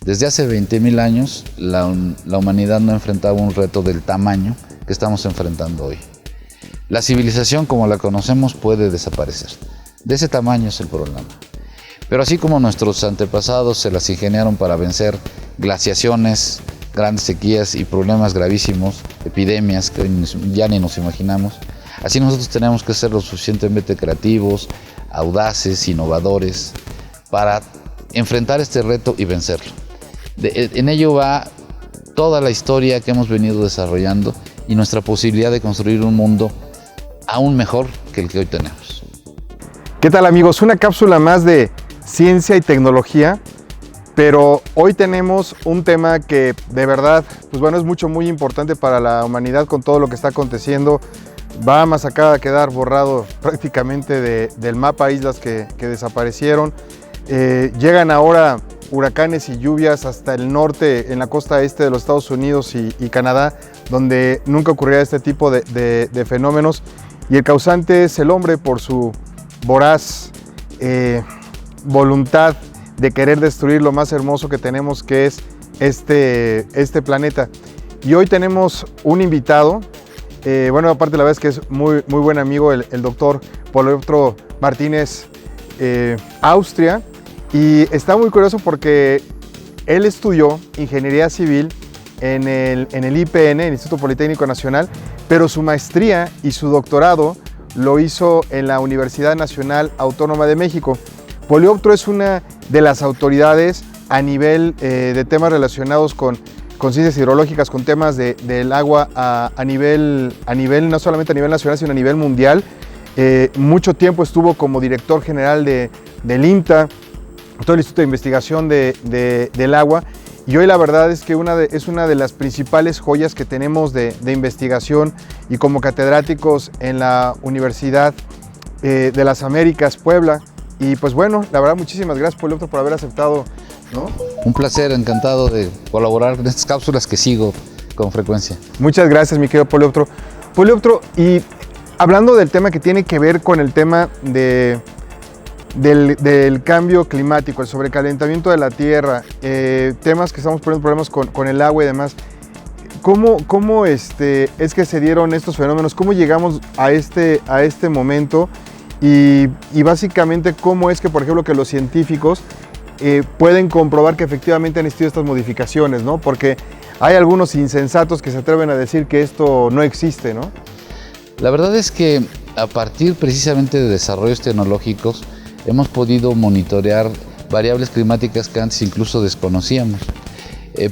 Desde hace 20,000 años, la humanidad no enfrentaba un reto del tamaño que estamos enfrentando hoy. La civilización como la conocemos puede desaparecer. De ese tamaño es el problema. Pero así como nuestros antepasados se las ingeniaron para vencer glaciaciones, grandes sequías y problemas gravísimos, epidemias que ya ni nos imaginamos, así nosotros tenemos que ser lo suficientemente creativos, audaces, innovadores, para enfrentar este reto y vencerlo. En ello va toda la historia que hemos venido desarrollando y nuestra posibilidad de construir un mundo aún mejor que el que hoy tenemos. ¿Qué tal, amigos? Una cápsula más de ciencia y tecnología, pero hoy tenemos un tema que de verdad, pues bueno, es muy importante para la humanidad con todo lo que está aconteciendo. Bahamas acaba de quedar borrado prácticamente del mapa, islas que desaparecieron. Llegan ahora huracanes y lluvias hasta el norte, en la costa este de los Estados Unidos y Canadá, donde nunca ocurría este tipo de fenómenos. Y el causante es el hombre por su voraz voluntad de querer destruir lo más hermoso que tenemos, que es este planeta. Y hoy tenemos un invitado, bueno, aparte la verdad es que es muy buen amigo, el doctor Polióptero Martínez Austria, y está muy curioso porque él estudió ingeniería civil en el IPN, el Instituto Politécnico Nacional, pero su maestría y su doctorado lo hizo en la Universidad Nacional Autónoma de México. Polióptero es una de las autoridades a nivel de temas relacionados con ciencias hidrológicas, con temas del agua a nivel, no solamente a nivel nacional, sino a nivel mundial. Mucho tiempo estuvo como director general del INTA, todo el Instituto de Investigación del Agua, y hoy la verdad es que es una de las principales joyas que tenemos de investigación, y como catedráticos en la Universidad de las Américas, Puebla. Y pues bueno, la verdad, muchísimas gracias, Polióptero, por haber aceptado, ¿no? Un placer, encantado de colaborar en estas cápsulas que sigo con frecuencia. Muchas gracias, mi querido Polióptero. Polióptero, y hablando del tema que tiene que ver con el tema del cambio climático, el sobrecalentamiento de la Tierra, temas que estamos poniendo problemas con el agua y demás, ¿cómo es que se dieron estos fenómenos? ¿Cómo llegamos a este momento? Y básicamente, ¿cómo es que, por ejemplo, que los científicos pueden comprobar que efectivamente han existido estas modificaciones, ¿no? Porque hay algunos insensatos que se atreven a decir que esto no existe, ¿no? La verdad es que a partir precisamente de desarrollos tecnológicos hemos podido monitorear variables climáticas que antes incluso desconocíamos.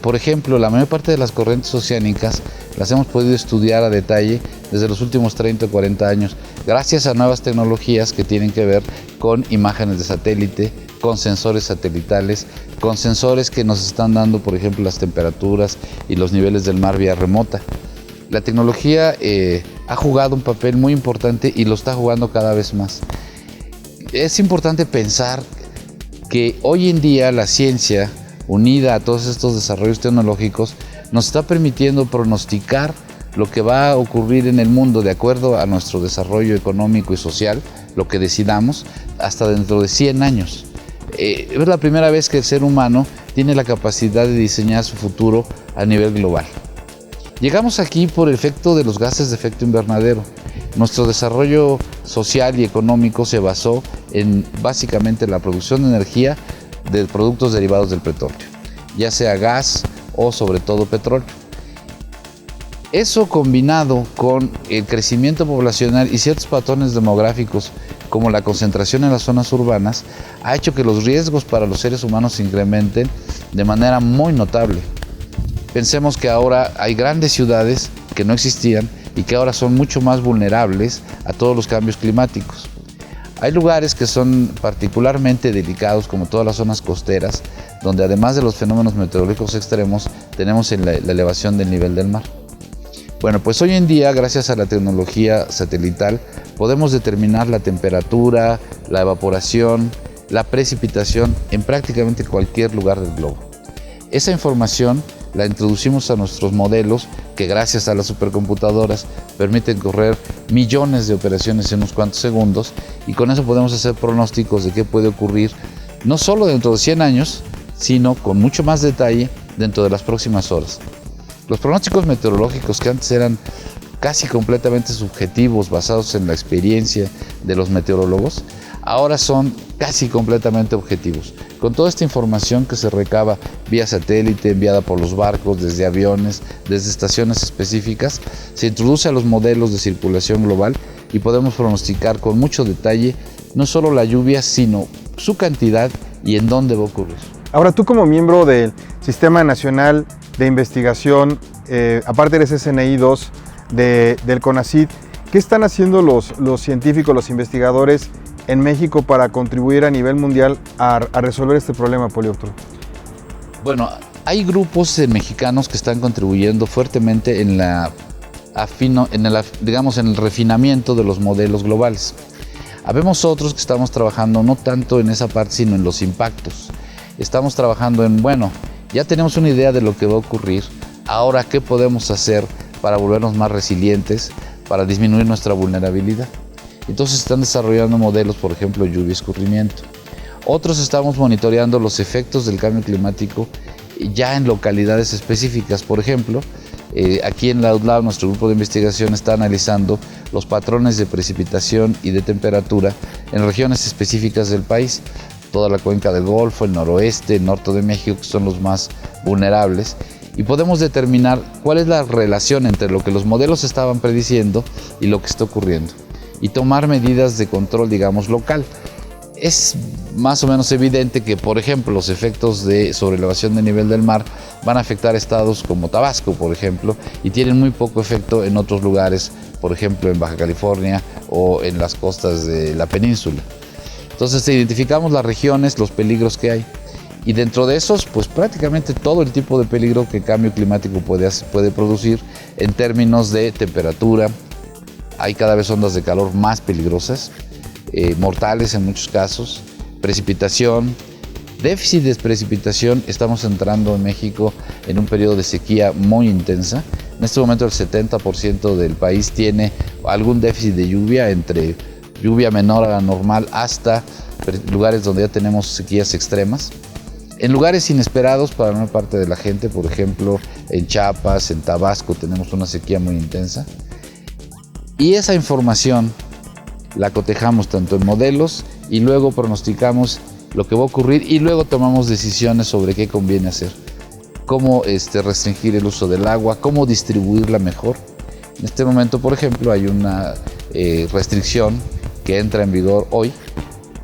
Por ejemplo, la mayor parte de las corrientes oceánicas las hemos podido estudiar a detalle desde los últimos 30 o 40 años, gracias a nuevas tecnologías que tienen que ver con imágenes de satélite, con sensores satelitales, con sensores que nos están dando, por ejemplo, las temperaturas y los niveles del mar vía remota. La tecnología ha jugado un papel muy importante y lo está jugando cada vez más. Es importante pensar que hoy en día la ciencia, unida a todos estos desarrollos tecnológicos, nos está permitiendo pronosticar lo que va a ocurrir en el mundo de acuerdo a nuestro desarrollo económico y social, lo que decidamos, hasta dentro de 100 años. Es la primera vez que el ser humano tiene la capacidad de diseñar su futuro a nivel global. Llegamos aquí por el efecto de los gases de efecto invernadero. Nuestro desarrollo social y económico se basó en básicamente la producción de energía de productos derivados del petróleo, ya sea gas o sobre todo petróleo. Eso combinado con el crecimiento poblacional y ciertos patrones demográficos como la concentración en las zonas urbanas ha hecho que los riesgos para los seres humanos se incrementen de manera muy notable. Pensemos que ahora hay grandes ciudades que no existían y que ahora son mucho más vulnerables a todos los cambios climáticos. Hay lugares que son particularmente delicados, como todas las zonas costeras, donde además de los fenómenos meteorológicos extremos, tenemos la elevación del nivel del mar. Bueno, pues hoy en día, gracias a la tecnología satelital, podemos determinar la temperatura, la evaporación, la precipitación en prácticamente cualquier lugar del globo. Esa información la introducimos a nuestros modelos que gracias a las supercomputadoras permiten correr millones de operaciones en unos cuantos segundos, y con eso podemos hacer pronósticos de qué puede ocurrir no solo dentro de 100 años, sino con mucho más detalle dentro de las próximas horas. Los pronósticos meteorológicos, que antes eran casi completamente subjetivos, basados en la experiencia de los meteorólogos, ahora son casi completamente objetivos. Con toda esta información que se recaba vía satélite, enviada por los barcos, desde aviones, desde estaciones específicas, se introduce a los modelos de circulación global y podemos pronosticar con mucho detalle no solo la lluvia, sino su cantidad y en dónde va a ocurrir. Ahora, tú como miembro del Sistema Nacional de Investigación, aparte eres SNI 2 del CONACYT, ¿qué están haciendo los científicos, los investigadores en México para contribuir a nivel mundial a resolver este problema, Polioptro? Bueno, hay grupos mexicanos que están contribuyendo fuertemente en el refinamiento de los modelos globales. Habemos otros que estamos trabajando no tanto en esa parte, sino en los impactos. Estamos trabajando en, ya tenemos una idea de lo que va a ocurrir, ahora qué podemos hacer para volvernos más resilientes, para disminuir nuestra vulnerabilidad. Entonces están desarrollando modelos, por ejemplo, lluvia y escurrimiento. Otros estamos monitoreando los efectos del cambio climático ya en localidades específicas. Por ejemplo, aquí en la UDLAB, nuestro grupo de investigación está analizando los patrones de precipitación y de temperatura en regiones específicas del país. Toda la cuenca del Golfo, el noroeste, el norte de México, que son los más vulnerables. Y podemos determinar cuál es la relación entre lo que los modelos estaban prediciendo y lo que está ocurriendo. Y tomar medidas de control, digamos, local. Es más o menos evidente que, por ejemplo, los efectos de sobrelevación del nivel del mar van a afectar estados como Tabasco, por ejemplo, y tienen muy poco efecto en otros lugares, por ejemplo, en Baja California o en las costas de la península. Entonces identificamos las regiones, los peligros que hay. Y dentro de esos, pues prácticamente todo el tipo de peligro que el cambio climático puede producir en términos de temperatura. Hay cada vez ondas de calor más peligrosas, mortales en muchos casos, precipitación, déficit de precipitación. Estamos entrando en México en un periodo de sequía muy intensa. En este momento el 70% del país tiene algún déficit de lluvia, entre lluvia menor a la normal hasta lugares donde ya tenemos sequías extremas. En lugares inesperados para una parte de la gente, por ejemplo, en Chiapas, en Tabasco, tenemos una sequía muy intensa. Y esa información la cotejamos tanto en modelos y luego pronosticamos lo que va a ocurrir y luego tomamos decisiones sobre qué conviene hacer. Cómo restringir el uso del agua, cómo distribuirla mejor. En este momento, por ejemplo, hay una restricción que entra en vigor hoy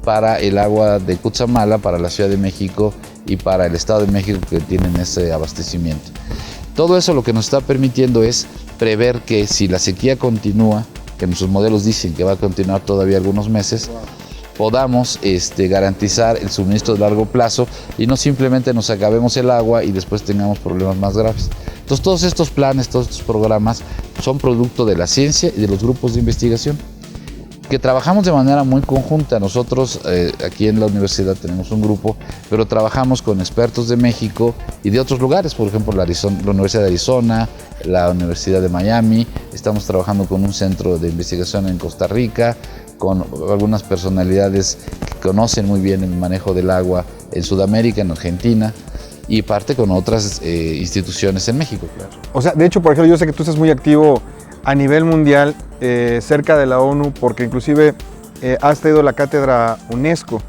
para el agua de Cutzamala, para la Ciudad de México y para el Estado de México, que tienen ese abastecimiento. Todo eso lo que nos está permitiendo es prever que si la sequía continúa, que nuestros modelos dicen que va a continuar todavía algunos meses, podamos garantizar el suministro de largo plazo y no simplemente nos acabemos el agua y después tengamos problemas más graves. Entonces todos estos planes, todos estos programas son producto de la ciencia y de los grupos de investigación que trabajamos de manera muy conjunta. Nosotros aquí en la universidad tenemos un grupo, pero trabajamos con expertos de México y de otros lugares, por ejemplo la Universidad de Arizona, la Universidad de Miami. Estamos trabajando con un centro de investigación en Costa Rica, con algunas personalidades que conocen muy bien el manejo del agua en Sudamérica, en Argentina, y parte con otras instituciones en México, claro. O sea, de hecho, por ejemplo, yo sé que tú estás muy activo a nivel mundial, cerca de la ONU, porque inclusive has traído la cátedra UNESCO.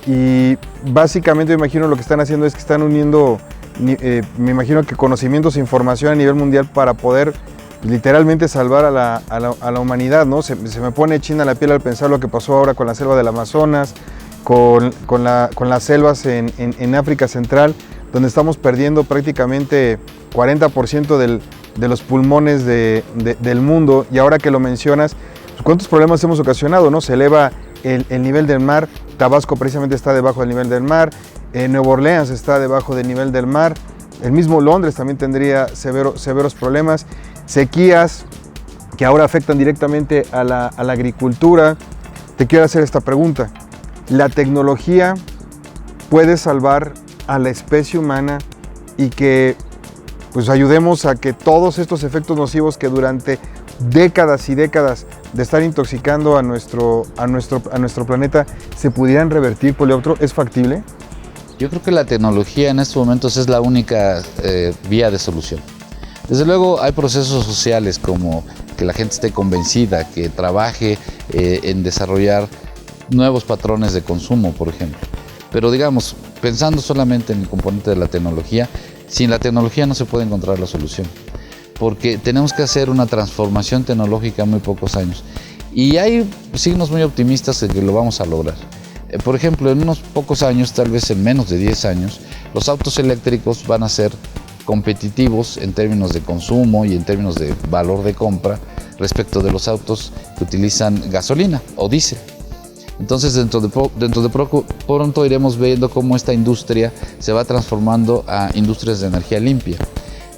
Y básicamente me imagino lo que están haciendo es que están uniendo, me imagino que conocimientos e información a nivel mundial para poder literalmente salvar a la humanidad, ¿no? Se me pone china la piel al pensar lo que pasó ahora con la selva del Amazonas, con las selvas en África Central, donde estamos perdiendo prácticamente 40% de los pulmones del mundo. Y ahora que lo mencionas, ¿cuántos problemas hemos ocasionado, no? Se eleva el nivel del mar. Tabasco precisamente está debajo del nivel del mar, Nueva Orleans está debajo del nivel del mar, el mismo Londres también tendría severos problemas, sequías que ahora afectan directamente a la agricultura. Te quiero hacer esta pregunta: ¿la tecnología puede salvar a la especie humana y que pues ayudemos a que todos estos efectos nocivos que durante décadas y décadas de estar intoxicando a nuestro planeta se pudieran revertir, Polioptro? ¿Es factible? Yo creo que la tecnología en estos momentos es la única vía de solución. Desde luego hay procesos sociales como que la gente esté convencida, que trabaje en desarrollar nuevos patrones de consumo, por ejemplo. Pero digamos, pensando solamente en el componente de la tecnología, sin la tecnología no se puede encontrar la solución, porque tenemos que hacer una transformación tecnológica en muy pocos años. Y hay signos muy optimistas de que lo vamos a lograr. Por ejemplo, en unos pocos años, tal vez en menos de 10 años, los autos eléctricos van a ser competitivos en términos de consumo y en términos de valor de compra respecto de los autos que utilizan gasolina o diésel. Entonces dentro de pronto iremos viendo cómo esta industria se va transformando a industrias de energía limpia.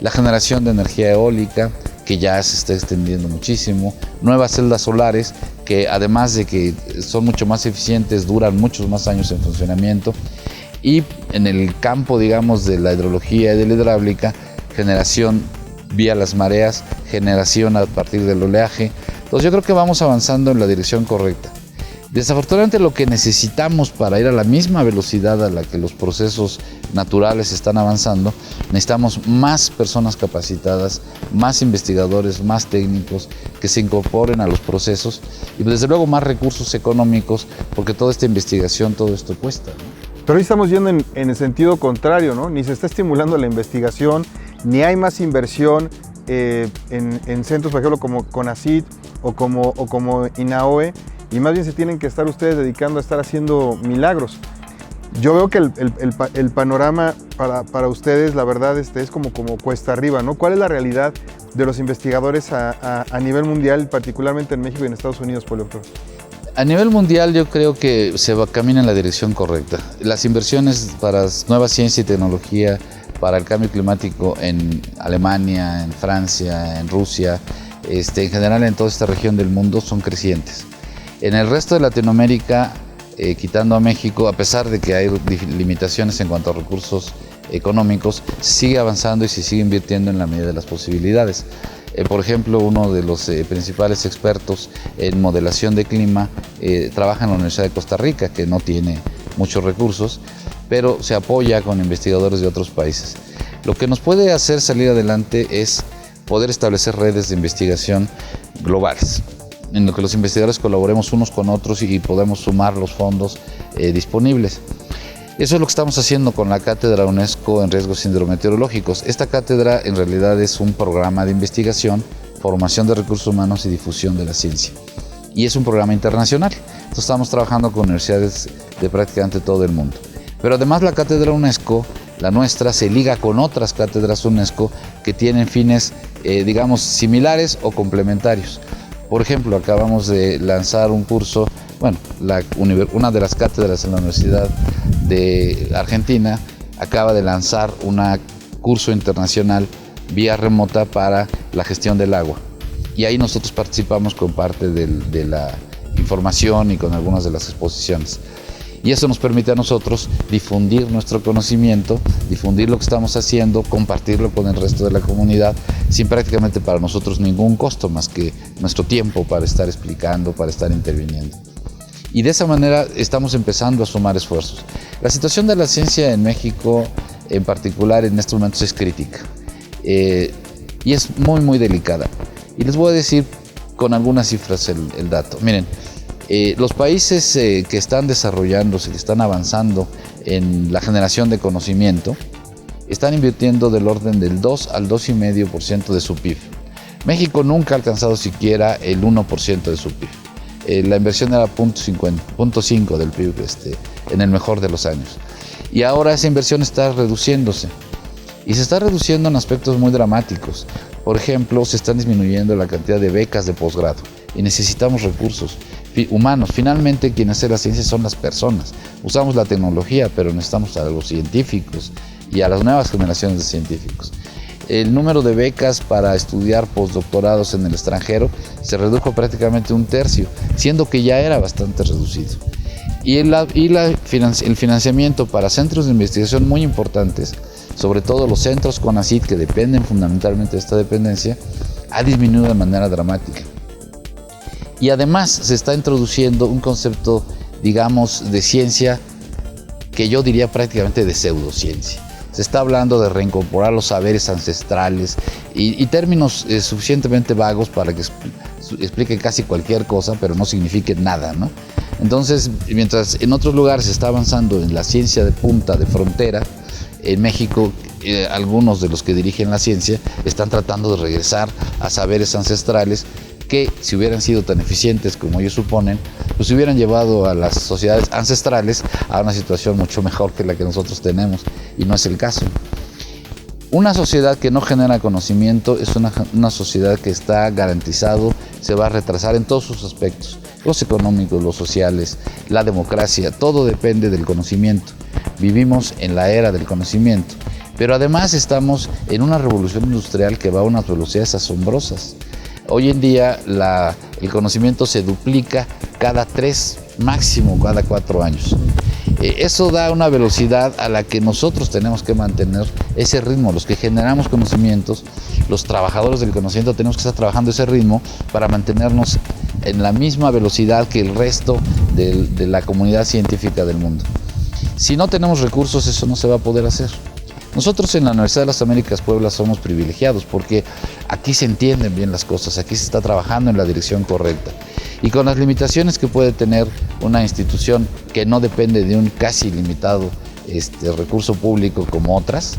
La generación de energía eólica, que ya se está extendiendo muchísimo, nuevas celdas solares que además de que son mucho más eficientes, duran muchos más años en funcionamiento, y en el campo, digamos, de la hidrología y de la hidráulica, generación vía las mareas, generación a partir del oleaje. Entonces yo creo que vamos avanzando en la dirección correcta. Desafortunadamente lo que necesitamos para ir a la misma velocidad a la que los procesos naturales están avanzando, necesitamos más personas capacitadas, más investigadores, más técnicos que se incorporen a los procesos y desde luego más recursos económicos, porque toda esta investigación, todo esto cuesta, ¿no? Pero hoy estamos yendo en el sentido contrario, ¿no? Ni se está estimulando la investigación, ni hay más inversión en centros, por ejemplo, como CONACYT o como INAOE, y más bien se tienen que estar ustedes dedicando a estar haciendo milagros. Yo veo que el panorama para ustedes, la verdad, es como cuesta arriba, ¿no? ¿Cuál es la realidad de los investigadores a nivel mundial, particularmente en México y en Estados Unidos, por ejemplo? A nivel mundial yo creo que camina en la dirección correcta. Las inversiones para nueva ciencia y tecnología, para el cambio climático en Alemania, en Francia, en Rusia, en general en toda esta región del mundo son crecientes. En el resto de Latinoamérica, quitando a México, a pesar de que hay limitaciones en cuanto a recursos económicos, sigue avanzando y se sigue invirtiendo en la medida de las posibilidades. Por ejemplo, uno de los principales expertos en modelación de clima trabaja en la Universidad de Costa Rica, que no tiene muchos recursos, pero se apoya con investigadores de otros países. Lo que nos puede hacer salir adelante es poder establecer redes de investigación globales, en lo que los investigadores colaboremos unos con otros y podemos sumar los fondos disponibles. Eso es lo que estamos haciendo con la Cátedra UNESCO en Riesgos Hidrometeorológicos. Esta cátedra en realidad es un programa de investigación, formación de recursos humanos y difusión de la ciencia. Y es un programa internacional. Entonces estamos trabajando con universidades de prácticamente todo el mundo. Pero además la Cátedra UNESCO, la nuestra, se liga con otras cátedras UNESCO que tienen fines, digamos, similares o complementarios. Por ejemplo, acabamos de lanzar un curso, una de las cátedras en la Universidad de Argentina acaba de lanzar un curso internacional vía remota para la gestión del agua. Y ahí nosotros participamos con parte de la información y con algunas de las exposiciones. Y eso nos permite a nosotros difundir nuestro conocimiento, difundir lo que estamos haciendo, compartirlo con el resto de la comunidad, sin prácticamente para nosotros ningún costo más que nuestro tiempo para estar explicando, para estar interviniendo. Y de esa manera estamos empezando a sumar esfuerzos. La situación de la ciencia en México, en particular en estos momentos, es crítica. Y es muy, muy delicada. Y les voy a decir con algunas cifras el dato. Miren, los países que están desarrollándose, que están avanzando en la generación de conocimiento, están invirtiendo del orden del 2 al 2,5% de su PIB. México nunca ha alcanzado siquiera el 1% de su PIB. La inversión era 0.5 del PIB en el mejor de los años. Y ahora esa inversión está reduciéndose. Y se está reduciendo en aspectos muy dramáticos. Por ejemplo, se están disminuyendo la cantidad de becas de posgrado. Y necesitamos recursos humanos. Finalmente, quienes hacen la ciencia son las personas. Usamos la tecnología, pero necesitamos a los científicos y a las nuevas generaciones de científicos. El número de becas para estudiar postdoctorados en el extranjero se redujo prácticamente un tercio, siendo que ya era bastante reducido. Y el financiamiento para centros de investigación muy importantes, sobre todo los centros CONACYT, que dependen fundamentalmente de esta dependencia, ha disminuido de manera dramática. Y además se está introduciendo un concepto, digamos, de ciencia que yo diría prácticamente de pseudociencia. Se está hablando de reincorporar los saberes ancestrales y términos suficientemente vagos para que expliquen casi cualquier cosa, pero no signifiquen nada, ¿no? Entonces, mientras en otros lugares se está avanzando en la ciencia de punta, de frontera, en México algunos de los que dirigen la ciencia están tratando de regresar a saberes ancestrales que, si hubieran sido tan eficientes como ellos suponen, pues hubieran llevado a las sociedades ancestrales a una situación mucho mejor que la que nosotros tenemos, y no es el caso. Una sociedad que no genera conocimiento es una sociedad que está garantizado, se va a retrasar en todos sus aspectos, los económicos, los sociales, la democracia, todo depende del conocimiento. Vivimos en la era del conocimiento, pero además estamos en una revolución industrial que va a unas velocidades asombrosas. Hoy en día el conocimiento se duplica cada 3, máximo cada 4 años. Eso da una velocidad a la que nosotros tenemos que mantener ese ritmo. Los que generamos conocimientos, los trabajadores del conocimiento, tenemos que estar trabajando ese ritmo para mantenernos en la misma velocidad que el resto de la comunidad científica del mundo. Si no tenemos recursos, eso no se va a poder hacer. Nosotros en la Universidad de las Américas Puebla somos privilegiados porque aquí se entienden bien las cosas, aquí se está trabajando en la dirección correcta. Y con las limitaciones que puede tener una institución que no depende de un casi ilimitado recurso público como otras,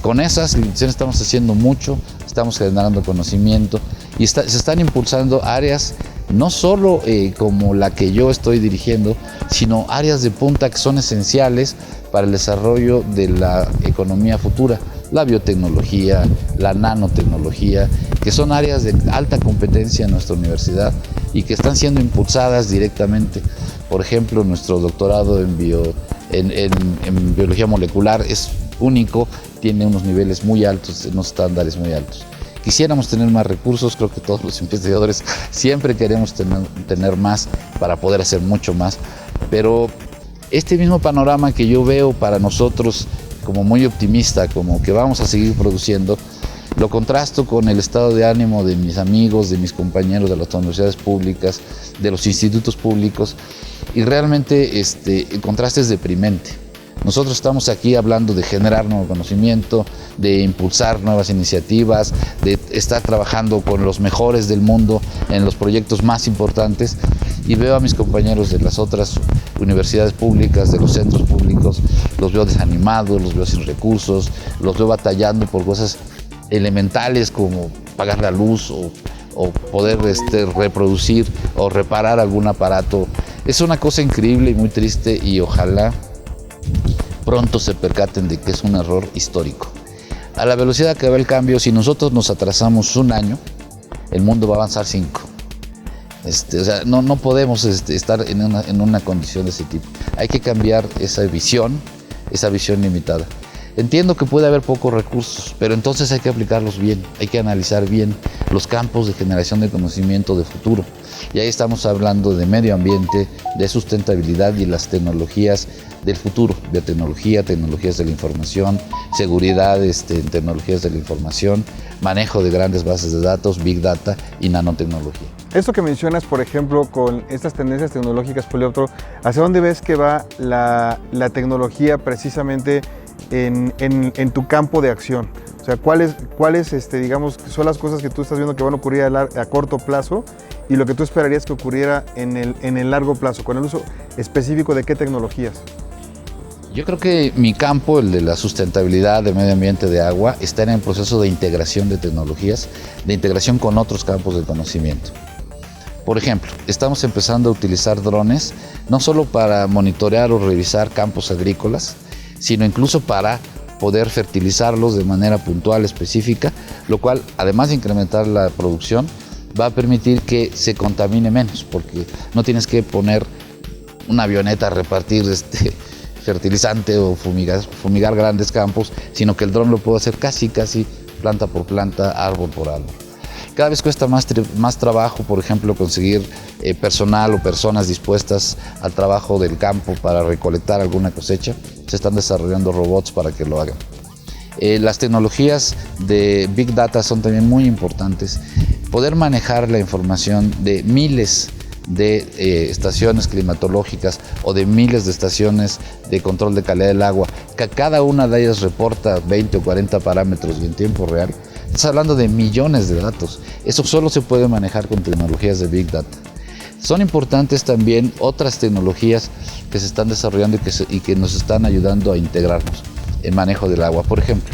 con esas limitaciones estamos haciendo mucho, estamos generando conocimiento y se están impulsando áreas no solo como la que yo estoy dirigiendo, sino áreas de punta que son esenciales para el desarrollo de la economía futura, la biotecnología, la nanotecnología, que son áreas de alta competencia en nuestra universidad y que están siendo impulsadas directamente. Por ejemplo, nuestro doctorado en biología molecular es único, tiene unos niveles muy altos, unos estándares muy altos. Quisiéramos tener más recursos, creo que todos los investigadores siempre queremos tener más para poder hacer mucho más, pero este mismo panorama que yo veo para nosotros como muy optimista, como que vamos a seguir produciendo, lo contrasto con el estado de ánimo de mis amigos, de mis compañeros de las universidades públicas, de los institutos públicos, y realmente el contraste es deprimente. Nosotros estamos aquí hablando de generar nuevo conocimiento, de impulsar nuevas iniciativas, de estar trabajando con los mejores del mundo en los proyectos más importantes, y veo a mis compañeros de las otras universidades públicas, de los centros públicos, los veo desanimados, los veo sin recursos, los veo batallando por cosas elementales como pagar la luz o poder reproducir o reparar algún aparato. Es una cosa increíble y muy triste, y ojalá pronto se percaten de que es un error histórico. A la velocidad que va el cambio, si nosotros nos atrasamos 1 año, el mundo va a avanzar 5. O sea, no podemos estar en una condición de ese tipo. Hay que cambiar esa visión limitada. Entiendo que puede haber pocos recursos, pero entonces hay que aplicarlos bien, hay que analizar bien los campos de generación de conocimiento de futuro. Y ahí estamos hablando de medio ambiente, de sustentabilidad y las tecnologías del futuro, de tecnologías de la información, seguridad en tecnologías de la información, manejo de grandes bases de datos, big data y nanotecnología. Esto que mencionas, por ejemplo, con estas tendencias tecnológicas, Polióptero, ¿hacia dónde ves que va la tecnología precisamente en tu campo de acción? O sea, ¿cuáles digamos, son las cosas que tú estás viendo que van a ocurrir a corto plazo y lo que tú esperarías que ocurriera en el largo plazo, con el uso específico de qué tecnologías? Yo creo que mi campo, el de la sustentabilidad, de medio ambiente, de agua, está en el proceso de integración de tecnologías, de integración con otros campos de conocimiento. Por ejemplo, estamos empezando a utilizar drones no solo para monitorear o revisar campos agrícolas, sino incluso para poder fertilizarlos de manera puntual, específica, lo cual, además de incrementar la producción, va a permitir que se contamine menos, porque no tienes que poner una avioneta a repartir fertilizante o fumigar grandes campos, sino que el dron lo puede hacer casi planta por planta, árbol por árbol. Cada vez cuesta más trabajo, por ejemplo, conseguir personal o personas dispuestas al trabajo del campo para recolectar alguna cosecha. Se están desarrollando robots para que lo hagan. Las tecnologías de Big Data son también muy importantes. Poder manejar la información de miles de estaciones climatológicas o de miles de estaciones de control de calidad del agua, que cada una de ellas reporta 20 o 40 parámetros y en tiempo real, estás hablando de millones de datos. Eso solo se puede manejar con tecnologías de Big Data. Son importantes también otras tecnologías que se están desarrollando y que nos están ayudando a integrarnos en manejo del agua. Por ejemplo,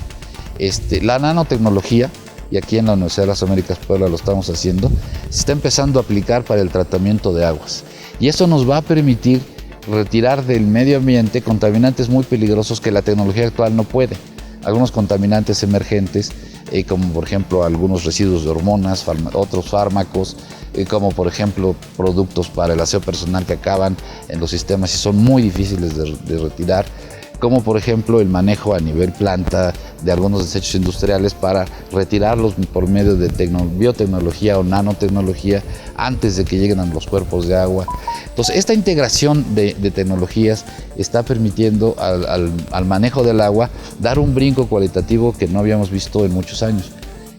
la nanotecnología, y aquí en la Universidad de las Américas Puebla lo estamos haciendo, se está empezando a aplicar para el tratamiento de aguas. Y eso nos va a permitir retirar del medio ambiente contaminantes muy peligrosos que la tecnología actual no puede. Algunos contaminantes emergentes, como por ejemplo algunos residuos de hormonas, otros fármacos, como por ejemplo productos para el aseo personal que acaban en los sistemas y son muy difíciles de retirar, como por ejemplo el manejo a nivel planta de algunos desechos industriales para retirarlos por medio de biotecnología o nanotecnología antes de que lleguen a los cuerpos de agua. Entonces, esta integración de tecnologías está permitiendo al manejo del agua dar un brinco cualitativo que no habíamos visto en muchos años.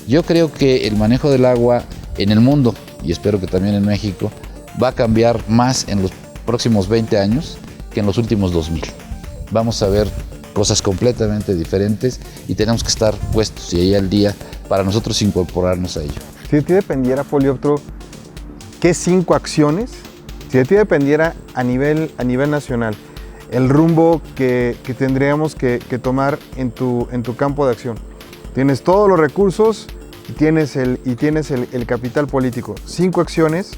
Yo creo que el manejo del agua en el mundo, y espero que también en México, va a cambiar más en los próximos 20 años que en los últimos 2000. Vamos a ver cosas completamente diferentes y tenemos que estar puestos y ahí al día para nosotros incorporarnos a ello. Si de ti dependiera, Polioptro, ¿qué 5 acciones, si de ti dependiera a nivel nacional, el rumbo que tendríamos que tomar en tu campo de acción? Tienes todos los recursos y tienes el capital político. 5 acciones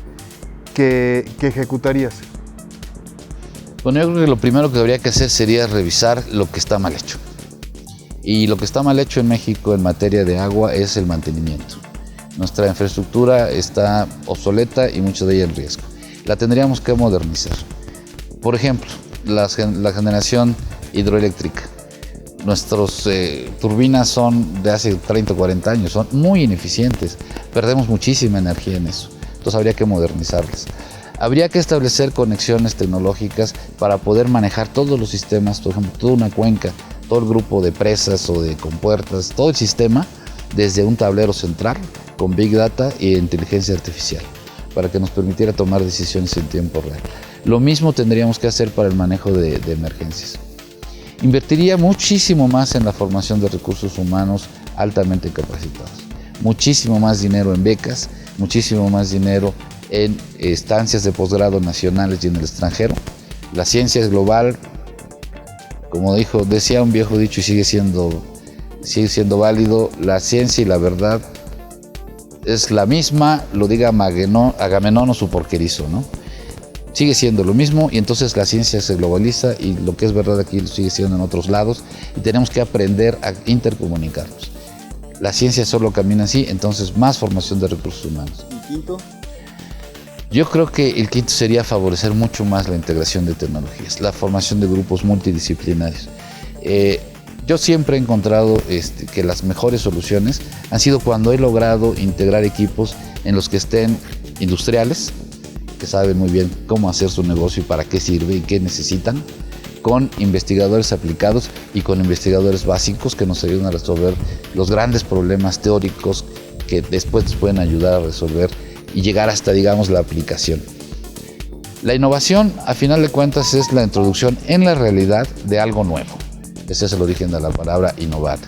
que ejecutarías. Bueno, yo creo que lo primero que habría que hacer sería revisar lo que está mal hecho. Y lo que está mal hecho en México en materia de agua es el mantenimiento. Nuestra infraestructura está obsoleta y mucha de ella en riesgo. La tendríamos que modernizar. Por ejemplo, la generación hidroeléctrica. Nuestras turbinas son de hace 30 o 40 años, son muy ineficientes. Perdemos muchísima energía en eso. Entonces habría que modernizarlas. Habría que establecer conexiones tecnológicas para poder manejar todos los sistemas, por ejemplo, toda una cuenca, todo el grupo de presas o de compuertas, todo el sistema desde un tablero central con Big Data e inteligencia artificial para que nos permitiera tomar decisiones en tiempo real. Lo mismo tendríamos que hacer para el manejo de emergencias. Invertiría muchísimo más en la formación de recursos humanos altamente capacitados. Muchísimo más dinero en becas, muchísimo más dinero en estancias de posgrado nacionales y en el extranjero. La ciencia es global, como decía un viejo dicho y sigue siendo válido, la ciencia y la verdad es la misma, lo diga Agamenón o su porquerizo, ¿no? Sigue siendo lo mismo y entonces la ciencia se globaliza y lo que es verdad aquí lo sigue siendo en otros lados y tenemos que aprender a intercomunicarnos. La ciencia solo camina así, entonces más formación de recursos humanos. ¿Y quinto? Yo creo que el quinto sería favorecer mucho más la integración de tecnologías, la formación de grupos multidisciplinarios. Yo siempre he encontrado que las mejores soluciones han sido cuando he logrado integrar equipos en los que estén industriales, que saben muy bien cómo hacer su negocio y para qué sirve y qué necesitan, con investigadores aplicados y con investigadores básicos que nos ayudan a resolver los grandes problemas teóricos que después nos pueden ayudar a resolver y llegar hasta, digamos, la aplicación. La innovación, a final de cuentas, es la introducción en la realidad de algo nuevo. Ese es el origen de la palabra innovar.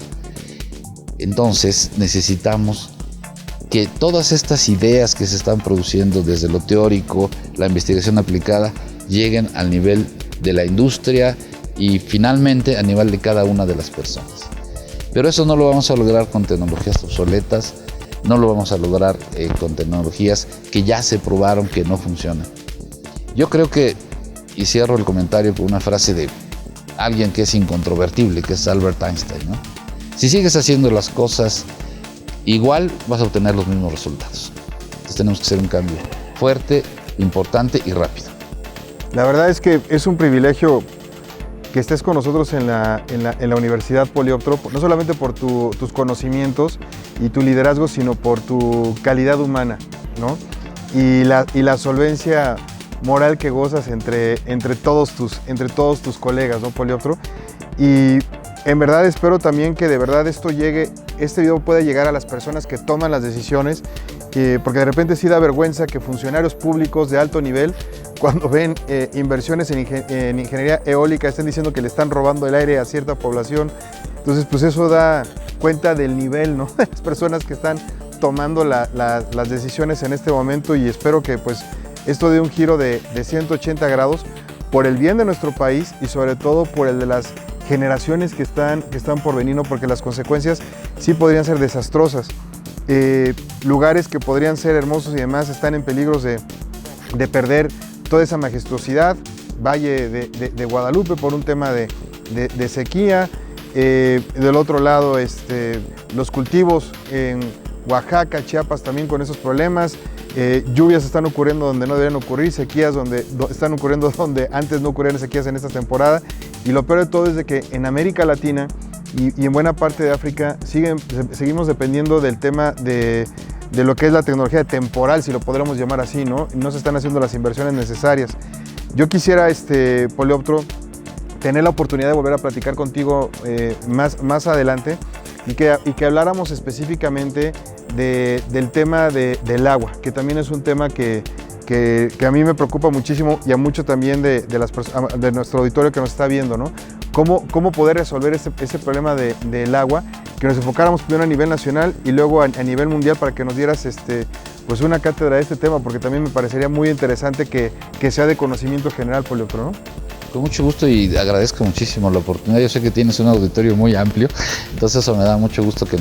Entonces, necesitamos que todas estas ideas que se están produciendo desde lo teórico, la investigación aplicada, lleguen al nivel de la industria y finalmente a nivel de cada una de las personas. Pero eso no lo vamos a lograr con tecnologías obsoletas, no lo vamos a lograr con tecnologías que ya se probaron que no funcionan. Yo creo que, y cierro el comentario con una frase de alguien que es incontrovertible, que es Albert Einstein, ¿no? Si sigues haciendo las cosas igual, vas a obtener los mismos resultados. Entonces tenemos que hacer un cambio fuerte, importante y rápido. La verdad es que es un privilegio que estés con nosotros en la Universidad Polioptro, no solamente por tus conocimientos y tu liderazgo, sino por tu calidad humana, ¿no? Y la solvencia moral que gozas entre todos tus colegas, ¿no, Polioptro? Y en verdad espero también que de verdad este video pueda llegar a las personas que toman las decisiones porque de repente sí da vergüenza que funcionarios públicos de alto nivel, cuando ven inversiones en ingeniería eólica, estén diciendo que le están robando el aire a cierta población. Entonces, pues eso da cuenta del nivel, ¿no?, de las personas que están tomando las decisiones en este momento, y espero que pues esto dé un giro de 180 grados por el bien de nuestro país y sobre todo por el de las generaciones que están por venir, ¿no?, porque las consecuencias sí podrían ser desastrosas. Lugares que podrían ser hermosos y demás están en peligros de perder toda esa majestuosidad. Valle de Guadalupe por un tema de sequía. Del otro lado, los cultivos en Oaxaca, Chiapas también con esos problemas. Lluvias están ocurriendo donde no deberían ocurrir, sequías donde están ocurriendo donde antes no ocurrían sequías en esta temporada. Y lo peor de todo es de que en América Latina y en buena parte de África seguimos dependiendo del tema de lo que es la tecnología temporal, si lo podríamos llamar así, ¿no? No se están haciendo las inversiones necesarias. Yo quisiera, Polioptro, tener la oportunidad de volver a platicar contigo más adelante y que habláramos específicamente del tema del agua, que también es un tema que a mí me preocupa muchísimo y a mucho también de nuestro auditorio que nos está viendo, ¿no? ¿Cómo poder resolver ese problema del agua? Que nos enfocáramos primero a nivel nacional y luego a nivel mundial, para que nos dieras pues una cátedra de este tema, porque también me parecería muy interesante que sea de conocimiento general, Polioptro, ¿no? Con mucho gusto, y agradezco muchísimo la oportunidad. Yo sé que tienes un auditorio muy amplio, entonces eso me da mucho gusto que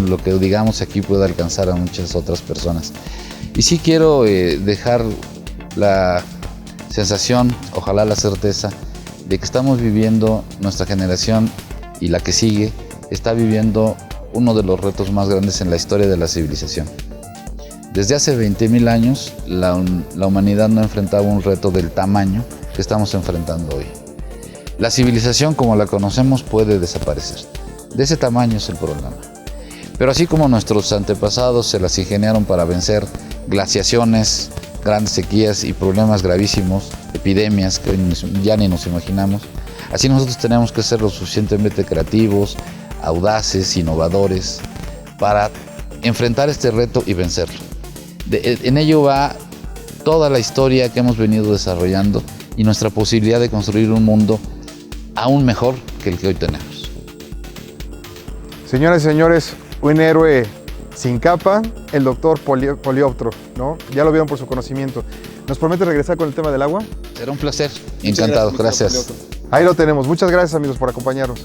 lo que digamos aquí pueda alcanzar a muchas otras personas. Y sí quiero dejar la sensación, ojalá la certeza, de que estamos viviendo, nuestra generación y la que sigue, está viviendo uno de los retos más grandes en la historia de la civilización. Desde hace 20.000 años, la humanidad no enfrentaba un reto del tamaño que estamos enfrentando hoy. La civilización como la conocemos puede desaparecer. De ese tamaño es el problema. Pero así como nuestros antepasados se las ingeniaron para vencer glaciaciones, grandes sequías y problemas gravísimos, epidemias que ya ni nos imaginamos, así nosotros tenemos que ser lo suficientemente creativos, audaces, innovadores, para enfrentar este reto y vencerlo. En ello va toda la historia que hemos venido desarrollando y nuestra posibilidad de construir un mundo aún mejor que el que hoy tenemos. Señoras y señores, un héroe sin capa, el doctor Polioptro, ¿no? Ya lo vieron por su conocimiento. ¿Nos promete regresar con el tema del agua? Será un placer. Encantado. Gracias. Ahí lo tenemos. Muchas gracias, amigos, por acompañarnos.